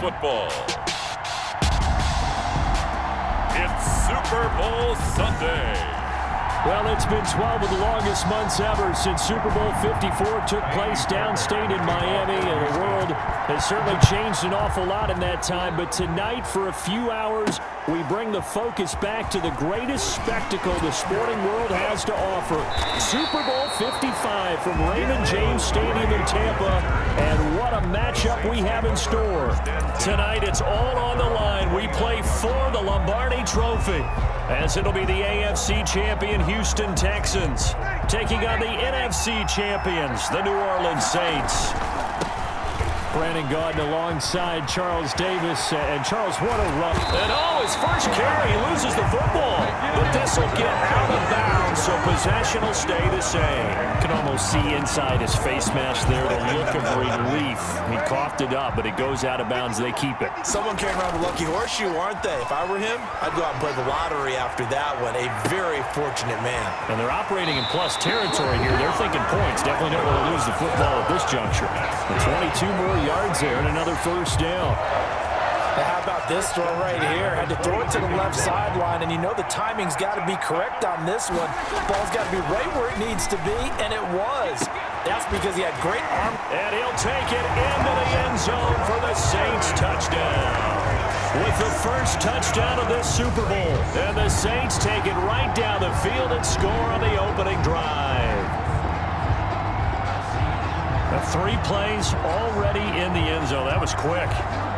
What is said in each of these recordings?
football. It's Super Bowl Sunday. Well, it's been 12 of the longest months ever since Super Bowl 54 took place downstate in Miami, and the world has certainly changed an awful lot in that time. But tonight, for a few hours, we bring the focus back to the greatest spectacle the sporting world has to offer. Super Bowl 55 from Raymond James Stadium in Tampa, and what a matchup we have in store. Tonight, it's all on the line. We play for the Lombardi Trophy, as it'll be the AFC champion Houston Texans taking on the NFC champions, the New Orleans Saints. Brandon Gaudin alongside Charles Davis. And Charles, what a run. And his first carry, he loses the football. But this will get out of bounds, so possession will stay the same. You can almost see inside his face mask there the look of relief. He coughed it up, but it goes out of bounds. They keep it. Someone came around with a lucky horseshoe, aren't they? If I were him, I'd go out and play the lottery after that one. A very fortunate man. And they're operating in plus territory here. They're thinking points. Definitely don't want to lose the football at this juncture. The 22 more yards there and another first down. Now how about this throw right here? Had to throw it to the left sideline, and you know the timing's got to be correct on this one. Ball's got to be right where it needs to be, and it was. That's because he had great arm. And he'll take it into the end zone for the Saints touchdown. With the first touchdown of this Super Bowl, and the Saints take it right down the field and score on the opening drive. 3 plays already in the end zone. That was quick.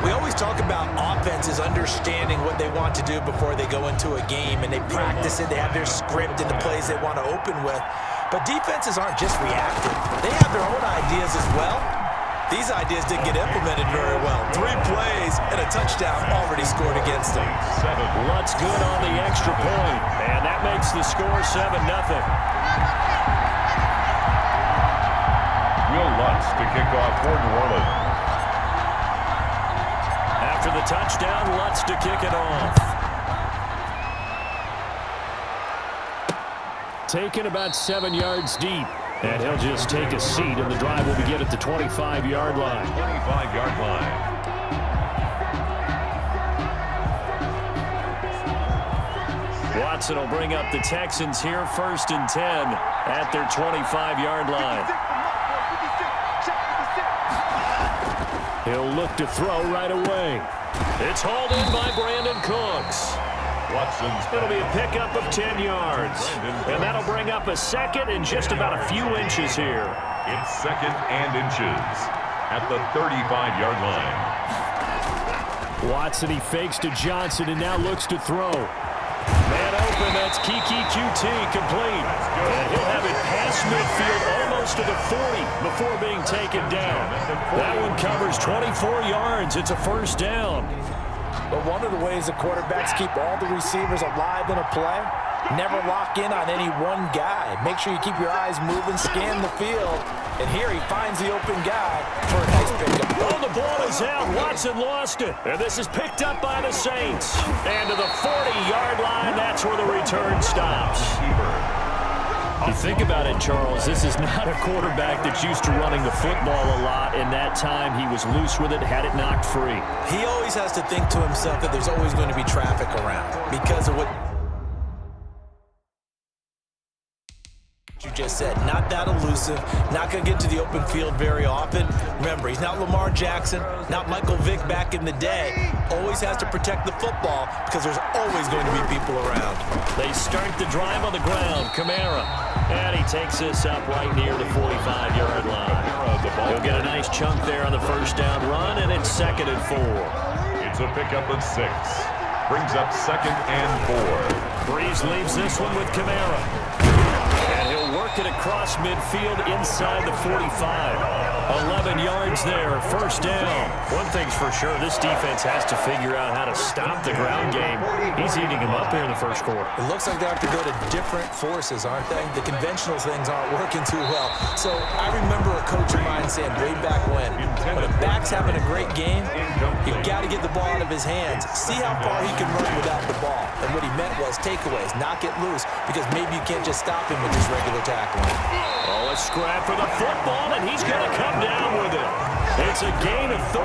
We always talk about offenses understanding what they want to do before they go into a game, and they practice it. They have their script and the plays they want to open with. But defenses aren't just reactive. They have their own ideas as well. These ideas didn't get implemented very well. 3 plays and a touchdown already scored against them. Lutz good on the extra point, and that makes the score 7-0. Lutz to kick off for New Orleans. After the touchdown, Lutz to kick it off. Taken about 7 yards deep. And he'll just take a seat, and the drive will begin at the 25-yard line. 25-yard line. Watson will bring up the Texans here, 1st and 10 at their 25-yard line. He'll look to throw right away. It's hauled in by Brandon Cooks. It'll be a pickup of 10 yards. And that'll bring up a second and just about a few inches here. It's 2nd and inches at the 35-yard line. Watson, he fakes to Johnson and now looks to throw. Man open, that's Kiki QT complete. And he'll have it past midfield almost to the 40 before being taken down. That one covers 24 yards. It's a first down. But one of the ways the quarterbacks keep all the receivers alive in a play, never lock in on any one guy. Make sure you keep your eyes moving, scan the field. And here he finds the open guy for a nice pickup. Oh, the ball is out. Watson lost it. And this is picked up by the Saints. And to the 40-yard line, that's where the return stops. You think about it, Charles, this is not a quarterback that's used to running the football a lot. In that time, he was loose with it, had it knocked free. He always has to think to himself that there's always going to be traffic around because of what you just said. Not that elusive, not going to get to the open field very often. Remember, he's not Lamar Jackson, not Michael Vick back in the day. Always has to protect the football because there's always going to be people around. They start the drive on the ground. Kamara. And he takes this up right near the 45-yard line. He'll get a nice chunk there on the first down run, and it's 2nd and 4. It's a pickup of 6. Brings up 2nd and 4. Breeze leaves this one with Kamara. And he'll work it across midfield inside the 45. 11 yards there, first down. One thing's for sure, this defense has to figure out how to stop the ground game. He's eating him up here in the first quarter. It looks like they have to go to different forces, aren't they? The conventional things aren't working too well. So I remember a coach of mine saying way back when a back's having a great game, you've got to get the ball out of his hands. See how far he can run without the ball. And what he meant was takeaways, not get loose, because maybe you can't just stop him with just regular tackling. Oh, a scrap for the football, and he's going to come down with it. It's a gain of 34.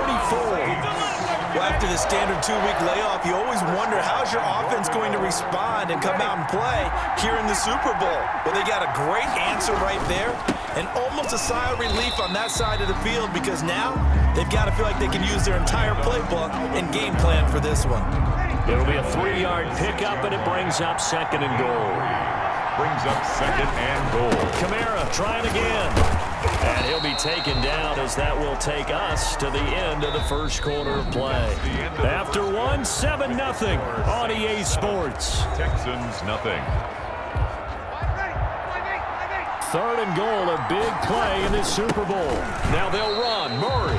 Well, after the standard 2-week layoff, you always wonder how's your offense going to respond and come out and play here in the Super Bowl. Well, they got a great answer right there and almost a sigh of relief on that side of the field because now they've got to feel like they can use their entire playbook and game plan for this one. It'll be a 3-yard pickup, and it brings up 2nd and goal. Brings up 2nd and goal. Kamara trying again. And he'll be taken down as that will take us to the end of the first quarter of play. After 1, 7-0 on EA Sports. Texans nothing. 3rd and goal, a big play in this Super Bowl. Now they'll run. Murray.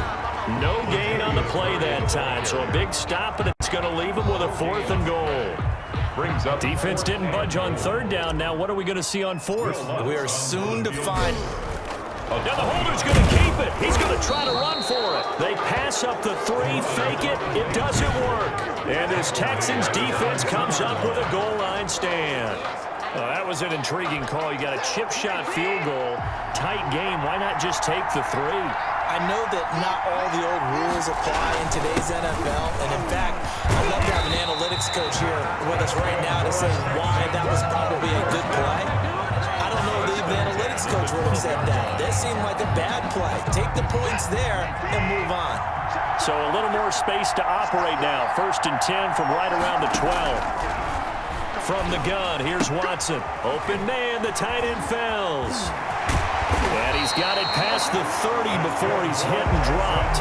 No gain on the play that time, so a big stop, and it's going to leave him with a 4th and goal. Brings up. Defense didn't budge on 3rd down. Now what are we going to see on 4th? We are soon to find. Now the holder's going to keep it. He's going to try to run for it. They pass up the 3, fake it. It doesn't work. And this Texans defense comes up with a goal line stand. Well, that was an intriguing call. You got a chip shot field goal. Tight game. Why not just take the 3? I know that not all the old rules apply in today's NFL, and in fact, I'd love to have an analytics coach here with us right now to say why that was probably a good play. I don't know if the analytics coach would have said that. That seemed like a bad play. Take the points there and move on. So a little more space to operate now. 1st and 10 from right around the 12. From the gun, here's Watson. Open man, the tight end Fells. And he's got it past the 30 before he's hit and dropped.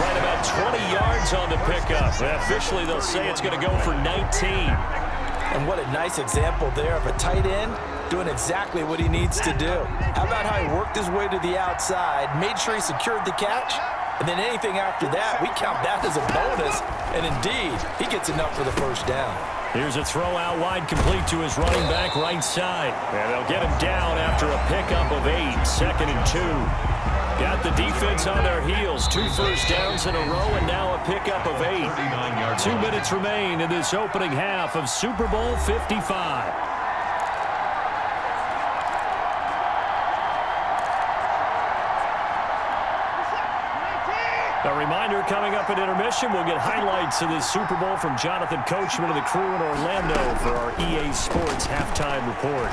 Right about 20 yards on the pickup. Officially, they'll say it's going to go for 19. And what a nice example there of a tight end doing exactly what he needs to do. How about how he worked his way to the outside, made sure he secured the catch, and then anything after that, we count that as a bonus. And indeed, he gets enough for the 1st down. Here's a throw out wide, complete to his running back right side. And they'll get him down after a pickup of 8, 2nd and 2. Got the defense on their heels. 2 first downs in a row, and now a pickup of 8. 2 minutes remain in this opening half of Super Bowl 55. A reminder, coming up at intermission, we'll get highlights of this Super Bowl from Jonathan Coachman and the crew in Orlando for our EA Sports halftime report.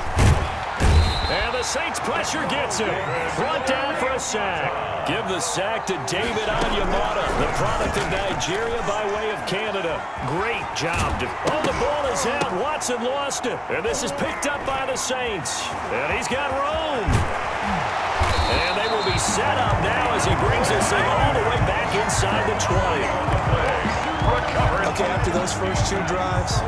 And the Saints pressure gets him. Brought down for a sack. Give the sack to David Onyemata, the product of Nigeria by way of Canada. Great job. Oh, the ball is out. Watson lost it. And this is picked up by the Saints. And he's got room. And they will be set up now as he brings this thing all the way back inside the 20. Okay, after those first 2 drives,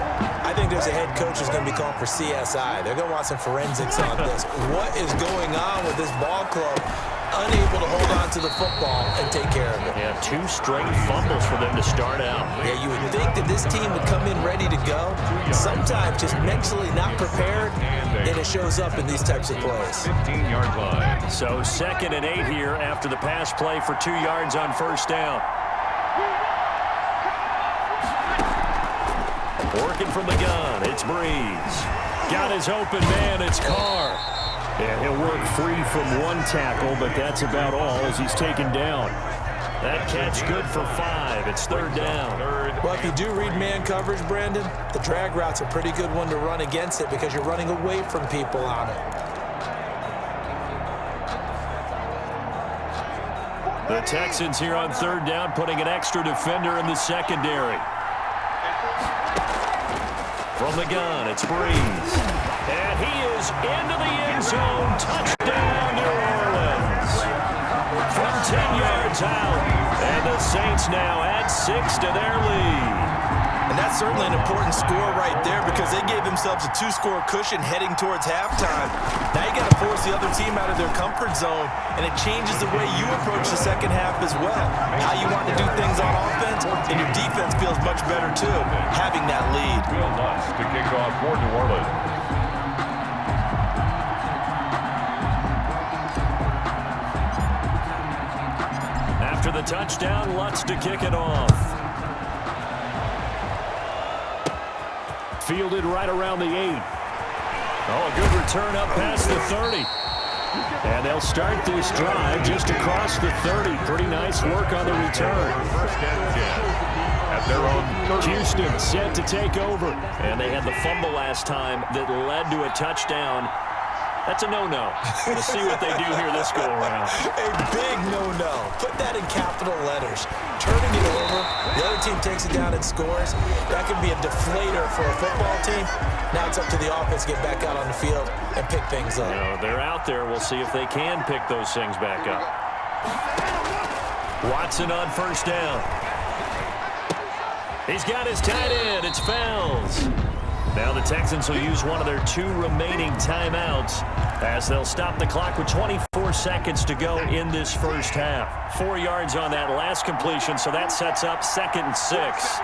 I think there's a head coach who's going to be called for CSI. They're going to want some forensics on this. What is going on with this ball club? Unable to hold on to the football and take care of it. Yeah, 2 straight fumbles for them to start out. Yeah, you would think that this team would come in ready to go. Sometimes just mentally not prepared, and it shows up in these types of plays. 15-yard line. So 2nd and 8 here after the pass play for 2 yards on 1st down. Working from the gun, it's Breeze. Got his open man, it's Carr. And he'll work free from 1 tackle, but that's about all as he's taken down. That catch good for 5. It's 3rd down. Well, if you do read man coverage, Brandon, the drag route's a pretty good one to run against it because you're running away from people on it. The Texans here on 3rd down, putting an extra defender in the secondary. From the gun, it's Breeze. And he is into the end zone. Touchdown, New Orleans. From 10 yards out. And the Saints now add 6 to their lead. And that's certainly an important score right there because they gave themselves a 2-score cushion heading towards halftime. Now you got to force the other team out of their comfort zone, and it changes the way you approach the second half as well. How you want to do things on offense, and your defense feels much better too, having that lead. Will Lutz to kick off for New Orleans. After the touchdown, Lutz to kick it off. Fielded right around the 8. Oh, a good return up past the 30. And they'll start this drive just across the 30. Pretty nice work on the return. 1st and 10. Houston set to take over. And they had the fumble last time that led to a touchdown. That's a no-no. We'll see what they do here this go-around. A big no-no. Put that in capital letters. Turning it over, the other team takes it down and scores. That could be a deflator for a football team. Now it's up to the offense to get back out on the field and pick things up. They're out there. We'll see if they can pick those things back up. Watson on first down. He's got his tight end. It's Fells. Now the Texans will use one of their 2 remaining timeouts as they'll stop the clock with 24 seconds to go in this first half. 4 yards on that last completion, so that sets up 2nd and 6.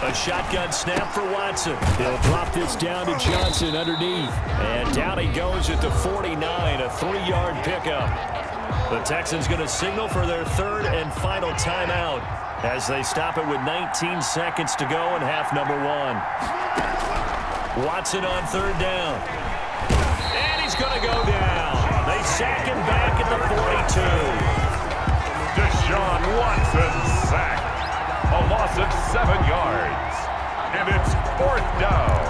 A shotgun snap for Watson. He'll drop this down to Johnson underneath. And down he goes at the 49, a 3-yard pickup. The Texans going to signal for their 3rd and final timeout as they stop it with 19 seconds to go in half number 1. Watson on 3rd down. And he's going to go down. They sack him back at the 42. Deshaun Watson sacked. A loss of 7 yards. And it's 4th down.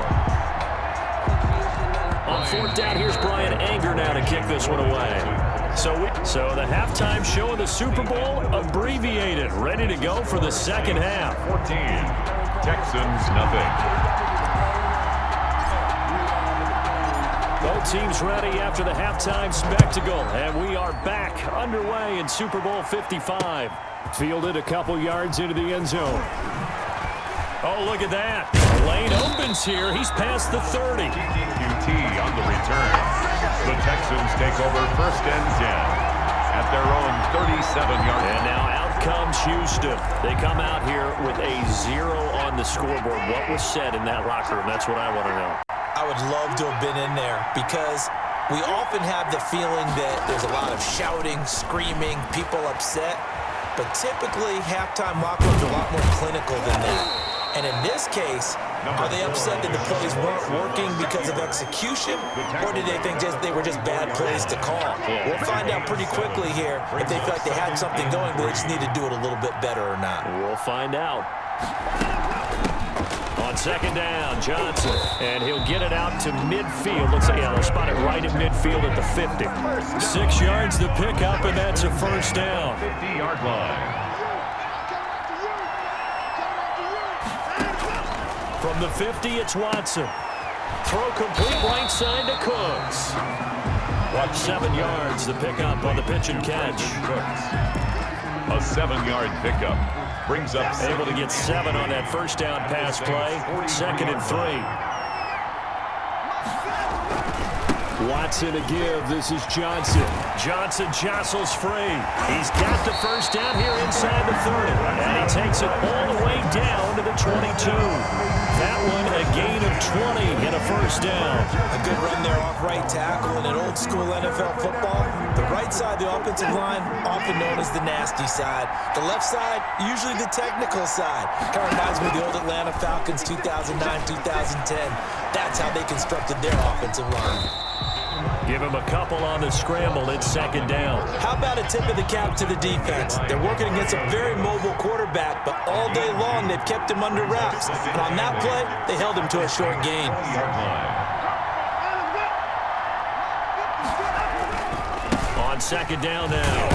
On 4th down, here's Brian Anger now to kick this one away. So the halftime show of the Super Bowl abbreviated, ready to go for the second half. 14, Texans nothing. Both teams ready after the halftime spectacle, and we are back underway in Super Bowl 55. Fielded a couple yards into the end zone. Oh, look at that. Lane opens here. He's past the 30. QT on the return. The Texans take over 1st and 10 at their own 37-yard line. And now out comes Houston. They come out here with a 0 on the scoreboard. What was said in that locker room? That's what I want to know. I would love to have been in there because we often have the feeling that there's a lot of shouting, screaming, people upset. But typically, halftime locker rooms are a lot more clinical than that. And in this case, are they upset that the plays weren't working because of execution, or did they think they were just bad plays to call? We'll find out pretty quickly here if they feel like they had something going, but they just need to do it a little bit better or not. We'll find out. On 2nd down, Johnson, and he'll get it out to midfield. Looks like, they'll spot it right at midfield at the 50. 6 yards to pick up, and that's a 1st down. 50-yard line. From the 50, it's Watson. Throw complete right side to Cooks. 7 yards to pick up on the pitch and catch. A 7-yard pickup. Brings up able to get 7 on that first down pass play. 2nd and 3. Watson to give. This is Johnson. Johnson jostles free. He's got the first down here inside the 30. And he takes it all the way down to the 22. That one a gain of 20 and a 1st down. A good run there off right tackle in an old school NFL football. The right side of the offensive line, often known as the nasty side. The left side, usually the technical side. Kind of reminds me of the old Atlanta Falcons 2009-2010. That's how they constructed their offensive line. Give him a couple on the scramble. It's 2nd down. How about a tip of the cap to the defense? They're working against a very mobile quarterback, but all day long they've kept him under wraps. And on that play, they held him to a short gain. On 2nd down now,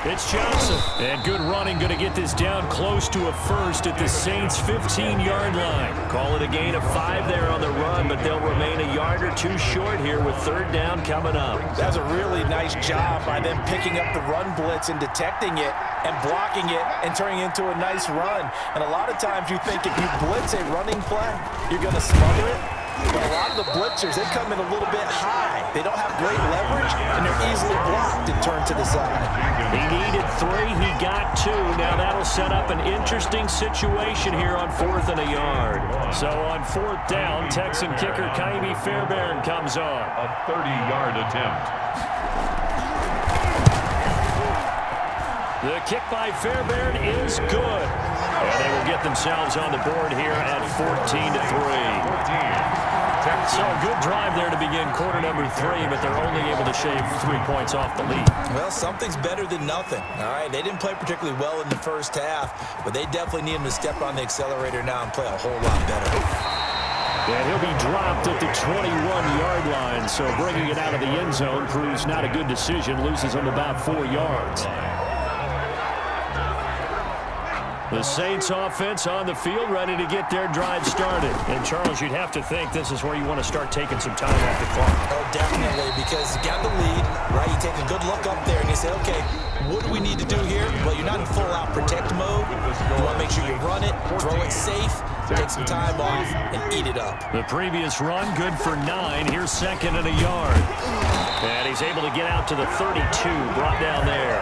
it's Johnson. And good running, going to get this down close to a 1st at the Saints' 15-yard line. Call it a gain of 5 there on the run, but they'll remain a yard or 2 short here with 3rd down coming up. That's a really nice job by them picking up the run blitz and detecting it and blocking it and turning it into a nice run. And a lot of times you think if you blitz a running play, you're going to smother it. But a lot of the blitzers, they come in a little bit high. They don't have great leverage, and they're easily blocked and turned to the side. He needed 3. He got 2. Now that'll set up an interesting situation here on 4th and a yard. So on 4th down, Texan kicker Kaimi Fairbairn comes on. A 30-yard attempt. The kick by Fairbairn is good. And they will get themselves on the board here at 14-3. So a good drive there to begin quarter number 3, but they're only able to shave 3 points off the lead. Well, something's better than nothing, all right? They didn't play particularly well in the first half, but they definitely need him to step on the accelerator now and play a whole lot better. And he'll be dropped at the 21-yard line, so bringing it out of the end zone proves not a good decision, loses him about 4 yards. The Saints offense on the field, ready to get their drive started. And, Charles, you'd have to think this is where you want to start taking some time off the clock. Oh, definitely, because you got the lead, right? You take a good look up there and you say, okay, what do we need to do here? Well, you're not in full-out protect mode. You want to make sure you run it, throw it safe, take some time off, and eat it up. The previous run, good for 9. Here's second and a yard. And he's able to get out to the 32, brought down there.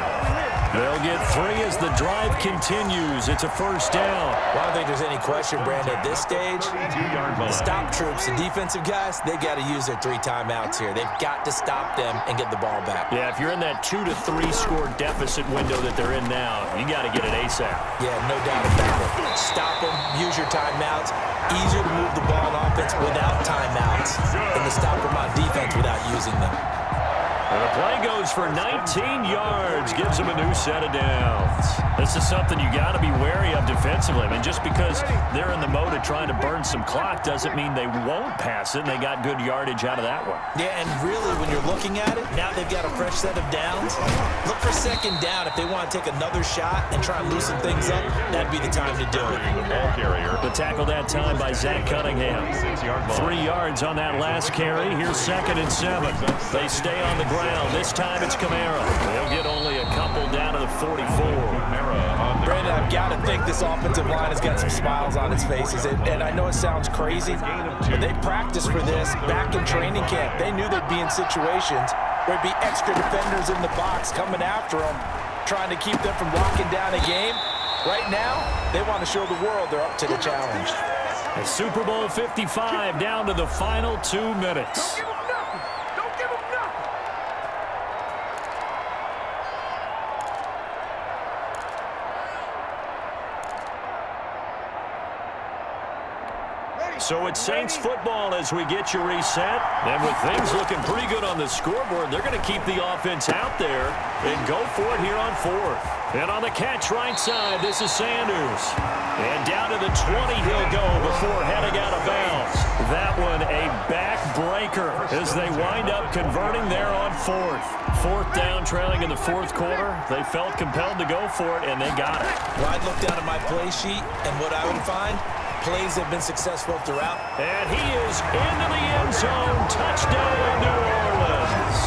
They'll get 3 as the drive continues. It's a first down. Well, I don't think there's any question, Brandon, at this stage, the stop troops, the defensive guys, they got to use their 3 timeouts here. They've got to stop them and get the ball back. Yeah, if you're in that 2 to 3 score deficit window that they're in now, you got to get it ASAP. Yeah, no doubt about it. Stop them, use your timeouts. Easier to move the ball on offense without timeouts than to stop them on defense without using them. And the play goes for 19 yards, gives them a new set of downs. This is something you got to be wary of defensively. I mean, just because they're in the mode of trying to burn some clock doesn't mean they won't pass it, and they got good yardage out of that one. Yeah, and really, when you're looking at it, now they've got a fresh set of downs. Look for second down. If they want to take another shot and try and loosen things up, that'd be the time to do it. The tackle that time by Zach Cunningham. 3 yards on that last carry. Here's second and 7. They stay on the ground. This time it's Kamara. They'll get only a couple down to the 44. Brandon, I've got to think this offensive line has got some smiles on its faces. And I know it sounds crazy, but they practiced for this back in training camp. They knew they'd be in situations where there'd be extra defenders in the box coming after them, trying to keep them from locking down a game. Right now, they want to show the world they're up to the challenge. And Super Bowl 55 down to the final 2 minutes. So it's Saints football as we get you reset. And with things looking pretty good on the scoreboard, they're going to keep the offense out there and go for it here on 4th. And on the catch right side, this is Sanders. And down to the 20 he'll go before heading out of bounds. That one a backbreaker as they wind up converting there on 4th. 4th down, trailing in the 4th quarter. They felt compelled to go for it, and they got it. Well, I'd look down at my play sheet, and what I would find, plays have been successful throughout. And he is into the end zone. Touchdown, New Orleans.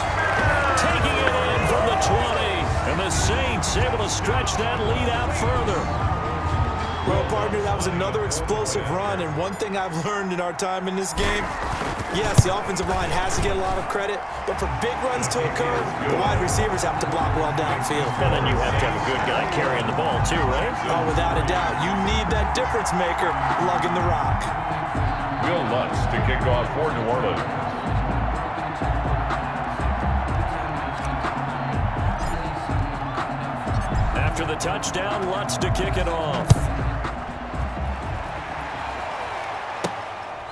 Taking it in from the 20. And the Saints able to stretch that lead out further. Well, partner, that was another explosive run. And one thing I've learned in our time in this game, yes, the offensive line has to get a lot of credit, but for big runs to occur, the wide receivers have to block well downfield. And then you have to have a good guy carrying the ball too, right? Oh, without a doubt. You need that difference maker lugging the rock. Will Lutz to kick off for New Orleans. After the touchdown, Lutz to kick it off.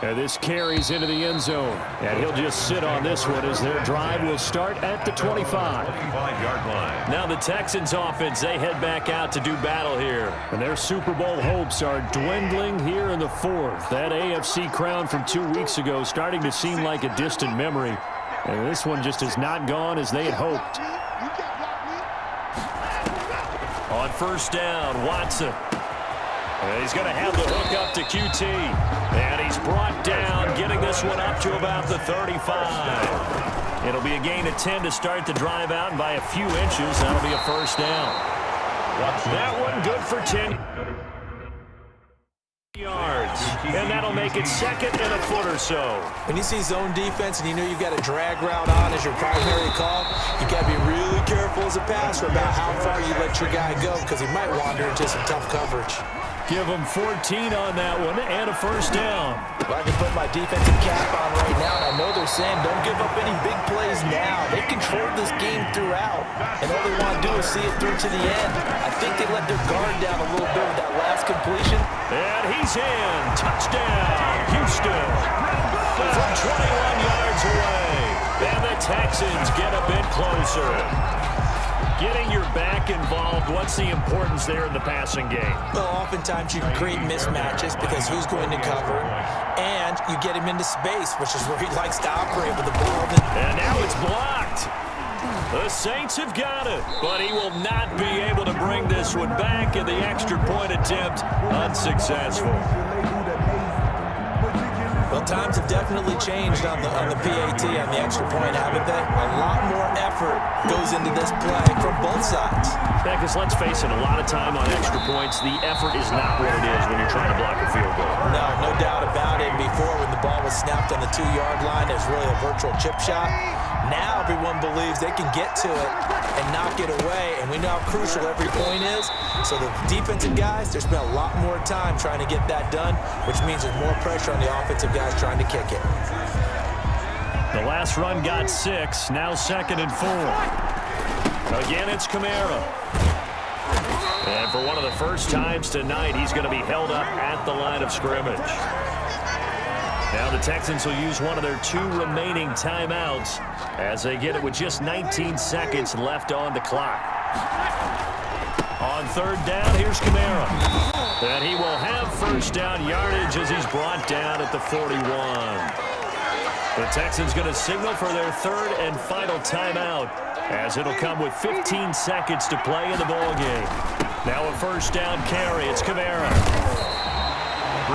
And this carries into the end zone. And he'll just sit on this one as their drive will start at the 25. 25-yard line. Now the Texans offense, they head back out to do battle here. And their Super Bowl hopes are dwindling here in the 4th. That AFC crown from 2 weeks ago starting to seem like a distant memory. And this one just has not gone as they had hoped. On first down, Watson. And he's going to have the hook up to QT. And he's brought down, getting this one up to about the 35. It'll be a gain of 10 to start the drive out, and by a few inches, that'll be a first down. That one good for 10 yards. And that'll make it second and a foot or so. When you see zone defense and you know you've got a drag route on as your primary call, you got to be really careful as a passer about how far you let your guy go because he might wander into some tough coverage. Give him 14 on that one and a first down. Well, I can put my defensive cap on right now, and I know they're saying don't give up any big plays now. They've controlled this game throughout, and all they want to do is see it through to the end. I think they let their guard down a little bit with that last completion. And he's in. Touchdown, Houston. from 21 yards away. And the Texans get a bit closer. Getting your back involved, what's the importance there in the passing game? Well, oftentimes you create mismatches because who's going to cover, and you get him into space, which is where he likes to operate with the ball. And now it's blocked. The Saints have got it, but he will not be able to bring this one back, and the extra point attempt unsuccessful. Well, times have definitely changed on the PAT, on the extra point, haven't they? A lot more effort goes into this play from both sides. Yeah, because let's face it, a lot of time on extra points, the effort is not what it is when you're trying to block a field goal. No doubt about it. Before, when the ball was snapped on the 2-yard line, it was really a virtual chip shot. Now everyone believes they can get to it and knock it away, and we know how crucial every point is. So the defensive guys, there's been a lot more time trying to get that done, which means there's more pressure on the offensive guys trying to kick it. The last run got 6, now 2nd and 4. Again, it's Kamara. And for one of the first times tonight, he's going to be held up at the line of scrimmage. Now the Texans will use one of their 2 remaining timeouts as they get it with just 19 seconds left on the clock. On 3rd down, here's Kamara. And he will have first down yardage as he's brought down at the 41. The Texans going to signal for their 3rd and final timeout as it'll come with 15 seconds to play in the ballgame. Now a first down carry. It's Kamara.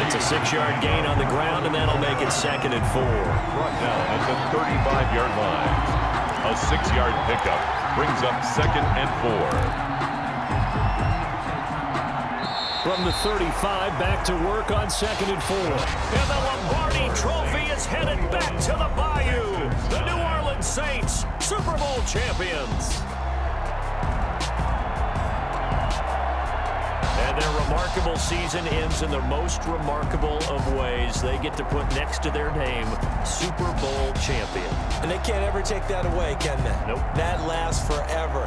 It's a 6-yard gain on the ground, and that'll make it 2nd and 4. Brought down at the 35-yard line. A 6-yard pickup brings up 2nd and 4. From the 35, back to work on 2nd and 4. And the Lombardi Trophy is headed back to the Bayou. The New Orleans Saints, Super Bowl champions. And their remarkable season ends in the most remarkable of ways. They get to put next to their name, Super Bowl champion. And they can't ever take that away, can they? Nope. That lasts forever.